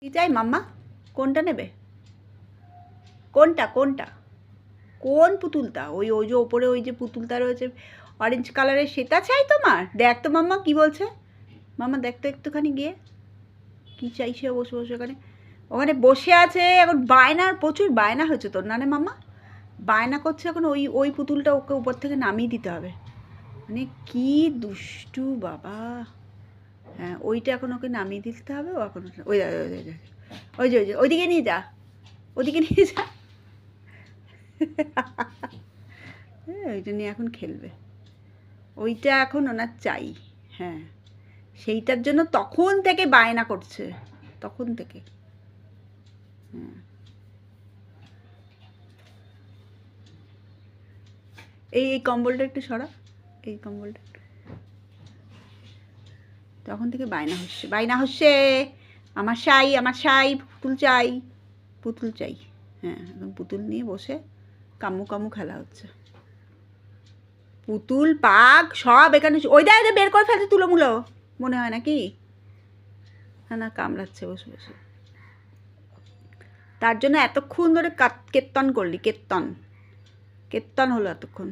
কি চাই মাম্মা? কোনটা নেবে? কোনটা কোনটা? কোন পুতুলটা? ওই ওই যে ওপরে ওই যে পুতুলটা রয়েছে অরেঞ্জ কালারের, সেটা চাই তোমার? দেখ তো মাম্মা কি বলছে। মাম্মা দেখ তো একটুখানি গিয়ে কি চাইছে। বসে বসে ওখানে ওখানে বসে আছে এখন। বায়নার প্রচুর বায়না হয়েছে তোর, না রে মাম্মা? বায়না করছে এখন ওই ওই পুতুলটা ওকে উপর থেকে নামিয়ে দিতে হবে। মানে কি দুষ্টু বাবা। হ্যাঁ ওইটা এখন ওকে নামিয়ে দিতে হবে। ও এখন ওই ওই যে ওই যে ওইদিকে নিয়ে যা, ওদিকে নিয়ে যা। হ্যাঁ ওইটা নিয়ে এখন খেলবে। ওইটা এখন ওনার চাই। হ্যাঁ সেইটার জন্য তখন থেকে বায়না করছে, তখন থেকে। হ্যাঁ এই এই কম্বলটা একটু সরা, এই কম্বলটা একটু। তখন থেকে বায়না হচ্ছে, বায়না হচ্ছে। আমার চাই, আমার চাই, পুতুল চাই, পুতুল চাই। হ্যাঁ এখন পুতুল নিয়ে বসে কামু কামু খেলা হচ্ছে। পুতুল পাক সব এখানে। ওই দেখ বের করে ফেলছে তুলোমুলো, মনে হয় নাকি? হ্যাঁ না কামড়াচ্ছে বসে বসে। তার জন্য এতক্ষণ ধরে কীর্তন করলি, কীর্তন কীর্তন হলো এতক্ষণ।